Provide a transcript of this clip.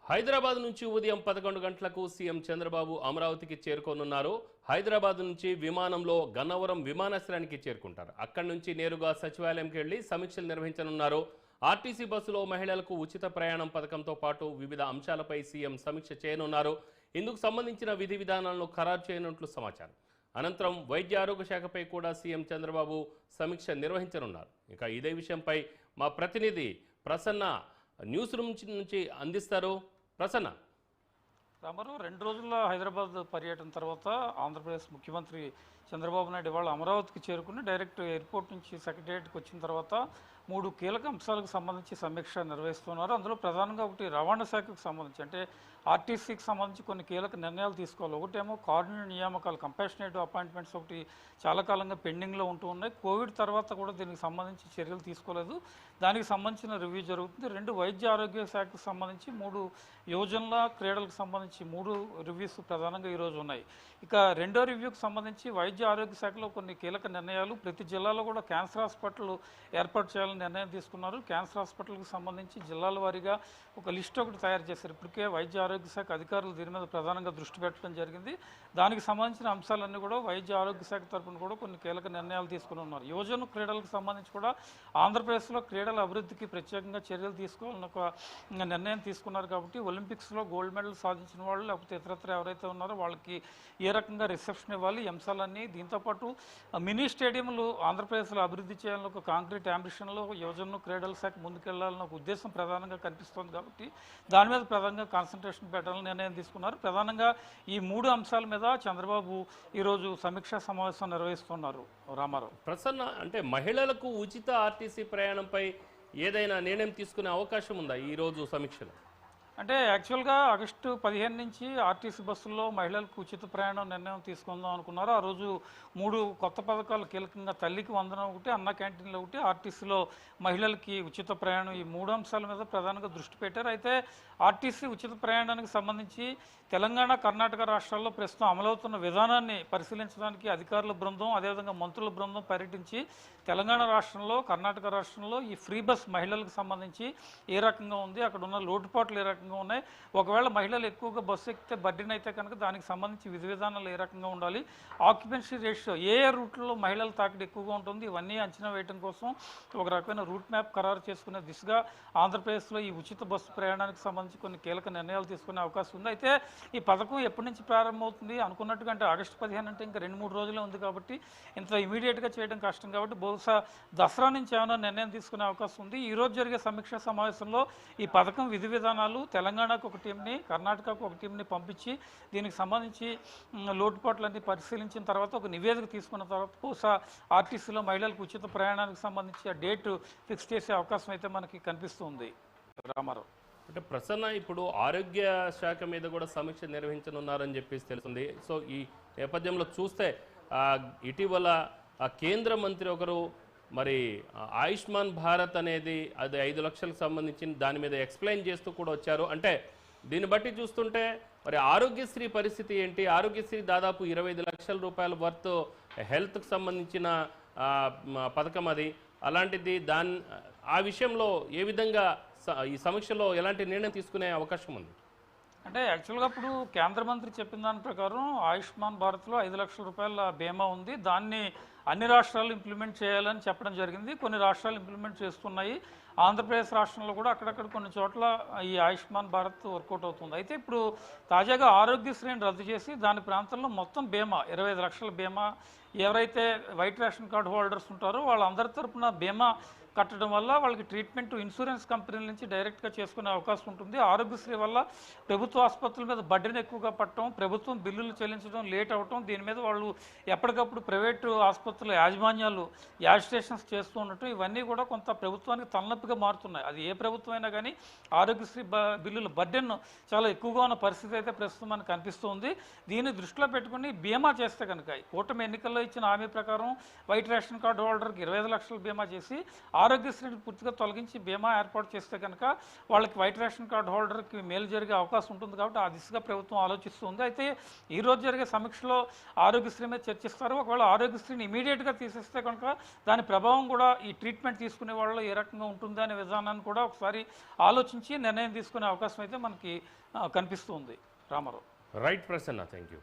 హైదరాబాద్ నుంచి ఉదయం 11 గంటలకు సీఎం చంద్రబాబు అమరావతికి చేరుకోనున్నారు. హైదరాబాద్ నుంచి విమానంలో గన్నవరం విమానాశ్రయానికి చేరుకుంటారు. అక్కడి నుంచి నేరుగా సచివాలయంకి వెళ్లి సమీక్షలు నిర్వహించనున్నారు. ఆర్టీసీ బస్సులో మహిళలకు ఉచిత ప్రయాణం పథకంతో పాటు వివిధ అంశాలపై సీఎం సమీక్ష చేయనున్నారు. ఇందుకు సంబంధించిన విధి విధానాలను ఖరారు చేయనున్నట్లు సమాచారం. అనంతరం వైద్య ఆరోగ్య శాఖపై కూడా సీఎం చంద్రబాబు సమీక్ష నిర్వహించనున్నారు. ఇక ఇదే విషయంపై మా ప్రతినిధి ప్రసన్న న్యూస్ రూమ్ నుంచి అందిస్తారు. ప్రసన్న, రామారావు 2 రోజుల హైదరాబాద్ పర్యటన తర్వాత ఆంధ్రప్రదేశ్ ముఖ్యమంత్రి చంద్రబాబు నాయుడు ఇవాళ అమరావతికి చేరుకుని డైరెక్ట్ ఎయిర్పోర్ట్ నుంచి సెక్రటేరియట్కి వచ్చిన తర్వాత 3 కీలక అంశాలకు సంబంధించి సమీక్ష నిర్వహిస్తున్నారు. అందులో ప్రధానంగా ఒకటి రవాణా శాఖకు సంబంధించి, అంటే ఆర్టీసీకి సంబంధించి కొన్ని కీలక నిర్ణయాలు తీసుకోవాలి. ఒకటేమో కార్డినల్ నియామకాలు, కంపాషనేటివ్ అపాయింట్మెంట్స్ ఒకటి చాలా కాలంగా పెండింగ్లో ఉంటూ ఉన్నాయి. కోవిడ్ తర్వాత కూడా దీనికి సంబంధించి చర్యలు తీసుకోలేదు. దానికి సంబంధించిన రివ్యూ జరుగుతుంది. 2 వైద్య ఆరోగ్య శాఖకు సంబంధించి, 3 యువజనుల క్రీడలకు సంబంధించి 3 రివ్యూస్ ప్రధానంగా ఈరోజు ఉన్నాయి. ఇక రెండో రివ్యూకి సంబంధించి వైద్య ఆరోగ్య శాఖలో కొన్ని కీలక నిర్ణయాలు, ప్రతి జిల్లాలో కూడా క్యాన్సర్ హాస్పిటల్ ఏర్పాటు చేయాలని నిర్ణయం తీసుకున్నారు. క్యాన్సర్ హాస్పిటల్కి సంబంధించి జిల్లాల వారీగా ఒక లిస్ట్ ఒకటి తయారు చేశారు. ఇప్పటికే వైద్య ఆరోగ్య శాఖ అధికారులు దీని మీద ప్రధానంగా దృష్టి పెట్టడం జరిగింది. దానికి సంబంధించిన అంశాలన్నీ కూడా వైద్య ఆరోగ్య శాఖ తరఫున కూడా కొన్ని కీలక నిర్ణయాలు తీసుకుని ఉన్నారు. యువజన క్రీడలకు సంబంధించి కూడా ఆంధ్రప్రదేశ్లో క్రీడల అభివృద్ధికి ప్రత్యేకంగా చర్యలు తీసుకోవాలని ఒక నిర్ణయం తీసుకున్నారు. కాబట్టి ఒలింపిక్స్లో గోల్డ్ మెడల్ సాధించిన వాళ్ళు, లేకపోతే ఇతరత్ర ఎవరైతే ఉన్నారో వాళ్ళకి ఏ రకంగా రిసెప్షన్ ఇవ్వాలి, ఈ అంశాలన్నీ, దీంతోపాటు మినీ స్టేడియంలు ఆంధ్రప్రదేశ్లో అభివృద్ధి చేయాలని ఒక కాంక్రీట్ అంబిషన్లో యువజన క్రీడల శాఖ ముందుకెళ్లాలని ఒక ఉద్దేశం ప్రధానంగా కనిపిస్తోంది. కాబట్టి దాని మీద ప్రధానంగా కాన్సన్ట్రేషన్ పెట్టాలని నిర్ణయం తీసుకున్నారు. ప్రధానంగా ఈ 3 అంశాల మీద చంద్రబాబు ఈరోజు సమీక్షా సమావేశం నిర్వహిస్తున్నారు. రామారావు, ప్రసన్న, అంటే మహిళలకు ఉచిత ఆర్టీసీ ప్రయాణంపై ఏదైనా నిర్ణయం తీసుకునే అవకాశం ఉందా ఈరోజు సమీక్షలో? అంటే యాక్చువల్గా ఆగస్టు 15 నుంచి ఆర్టీసీ బస్సుల్లో మహిళలకు ఉచిత ప్రయాణం నిర్ణయం తీసుకుందాం అనుకున్నారు. ఆ రోజు 3 కొత్త పథకాలు కీలకంగా తల్లికి వందనం ఒకటి, అన్న క్యాంటీన్లో ఒకటి, ఆర్టీసీలో మహిళలకి ఉచిత ప్రయాణం, ఈ 3 అంశాల మీద ప్రధానంగా దృష్టి పెట్టారు. అయితే ఆర్టీసీ ఉచిత ప్రయాణానికి సంబంధించి తెలంగాణ, కర్ణాటక రాష్ట్రాల్లో ప్రస్తుతం అమలవుతున్న విధానాన్ని పరిశీలించడానికి అధికారుల బృందం, అదేవిధంగా మంత్రుల బృందం పర్యటించి తెలంగాణ రాష్ట్రంలో, కర్ణాటక రాష్ట్రంలో ఈ ఫ్రీ బస్ మహిళలకు సంబంధించి ఏ రకంగా ఉంది, అక్కడ ఉన్న లోటుపాట్లు ఏ రకంగా ఉన్నాయి, ఒకవేళ మహిళలు ఎక్కువగా బస్సు ఎక్కితే బర్డెన్ అయితే కనుక దానికి సంబంధించి విధి విధానాలు ఏ రకంగా ఉండాలి, ఆక్యుపెన్సీ రేషియో ఏ రూట్లలో మహిళల తాకిడి ఎక్కువగా ఉంటుంది, ఇవన్నీ అంచనా వేయడం కోసం ఒక రకమైన రూట్ మ్యాప్ ఖరారు చేసుకునే దిశగా ఆంధ్రప్రదేశ్లో ఈ ఉచిత బస్సు ప్రయాణానికి సంబంధించి కొన్ని కీలక నిర్ణయాలు తీసుకునే అవకాశం ఉంది. అయితే ఈ పథకం ఎప్పటి నుంచి ప్రారంభమవుతుంది అనుకున్నట్టుగా, అంటే ఆగస్టు 15 అంటే ఇంకా 2-3 రోజులే ఉంది కాబట్టి ఇంత ఇమీడియట్గా చేయడం కష్టం. కాబట్టి బహుశా దసరా నుంచి ఏమైనా నిర్ణయం తీసుకునే అవకాశం ఉంది. ఈరోజు జరిగే సమీక్షా సమావేశంలో ఈ పథకం విధి విధానాలు, తెలంగాణకు ఒక టీంని, కర్ణాటకకు ఒక టీంని పంపించి దీనికి సంబంధించి లోటుపాట్లన్నీ పరిశీలించిన తర్వాత ఒక నివేదిక తీసుకున్న తర్వాత బహుశా ఆర్టీసీలో మహిళలకు ఉచిత ప్రయాణానికి సంబంధించి ఆ డేట్ ఫిక్స్ చేసే అవకాశం అయితే మనకి కనిపిస్తుంది. రామారావు, అంటే ప్రసన్న, ఇప్పుడు ఆరోగ్య శాఖ మీద కూడా సమీక్ష నిర్వహించనున్నారని చెప్పేసి తెలుస్తుంది. సో ఈ నేపథ్యంలో చూస్తే ఇటీవల కేంద్ర మంత్రి ఒకరు మరి ఆయుష్మాన్ భారత్ అనేది అది 5 లక్షలకు సంబంధించిన దాని మీద ఎక్స్ప్లెయిన్ చేస్తూ కూడా వచ్చారు. అంటే దీన్ని బట్టి చూస్తుంటే మరి ఆరోగ్యశ్రీ పరిస్థితి ఏంటి? ఆరోగ్యశ్రీ దాదాపు 25 లక్షల రూపాయల వర్త్ హెల్త్కి సంబంధించిన పథకం అది. అలాంటిది ఆ విషయంలో ఏ విధంగా ఈ సమీక్షలో ఎలాంటి నిర్ణయం తీసుకునే అవకాశం ఉంది? అంటే యాక్చువల్గా ఇప్పుడు కేంద్ర మంత్రి చెప్పిన దాని ప్రకారం ఆయుష్మాన్ భారత్లో 5 లక్షల రూపాయల బీమా ఉంది. దాన్ని అన్ని రాష్ట్రాలు ఇంప్లిమెంట్ చేయాలని చెప్పడం జరిగింది. కొన్ని రాష్ట్రాలు ఇంప్లిమెంట్ చేస్తున్నాయి. ఆంధ్రప్రదేశ్ రాష్ట్రంలో కూడా అక్కడక్కడ కొన్ని చోట్ల ఈ ఆయుష్మాన్ భారత్ వర్కౌట్ అవుతుంది. అయితే ఇప్పుడు తాజాగా ఆరోగ్యశ్రీని రద్దు చేసి దాని ప్రాంతంలో మొత్తం బీమా 25 లక్షల బీమా, ఎవరైతే వైట్ రేషన్ కార్డు హోల్డర్స్ ఉంటారో వాళ్ళందరి తరఫున బీమా కట్టడం వల్ల వాళ్ళకి ట్రీట్మెంట్ ఇన్సూరెన్స్ కంపెనీల నుంచి డైరెక్ట్గా చేసుకునే అవకాశం ఉంటుంది. ఆరోగ్యశ్రీ వల్ల ప్రభుత్వ ఆసుపత్రుల మీద బడ్డెన్ ఎక్కువగా పట్టడం, ప్రభుత్వం బిల్లులు చెల్లించడం లేట్ అవటం, దీని మీద వాళ్ళు ఎప్పటికప్పుడు ప్రైవేటు ఆసుపత్రుల యాజమాన్యాలు యాజిటేషన్స్ చేస్తూ ఉండటం, ఇవన్నీ కూడా కొంత ప్రభుత్వానికి తలనొప్పిగా మారుతున్నాయి. అది ఏ ప్రభుత్వం అయినా కానీ ఆరోగ్యశ్రీ బిల్లుల బడ్డెన్ చాలా ఎక్కువగా ఉన్న పరిస్థితి అయితే ప్రస్తుతం మనకు కనిపిస్తుంది. దీన్ని దృష్టిలో పెట్టుకుని బీమా చేస్తే కనుక కూటమి ఎన్నికల్లో ఇచ్చిన హామీ ప్రకారం వైట్ రేషన్ కార్డు హోల్డర్కి 25 లక్షల బీమా చేసి ఆరోగ్యశ్రీని పూర్తిగా తొలగించి బీమా ఏర్పాటు చేస్తే కనుక వాళ్ళకి వైట్ రేషన్ కార్డు హోల్డర్కి మేలు జరిగే అవకాశం ఉంటుంది. కాబట్టి ఆ దిశగా ప్రభుత్వం ఆలోచిస్తుంది. అయితే ఈరోజు జరిగే సమీక్షలో ఆరోగ్యశ్రీ మీద చర్చిస్తారు. ఒకవేళ ఆరోగ్యశ్రీని ఇమీడియట్గా తీసేస్తే కనుక దాని ప్రభావం కూడా ఈ ట్రీట్మెంట్ తీసుకునే వాళ్ళు ఏ రకంగా ఉంటుంది అనే విధానాన్ని కూడా ఒకసారి ఆలోచించి నిర్ణయం తీసుకునే అవకాశం అయితే మనకి కనిపిస్తుంది. Ramarao. Right Prasanna, thank you.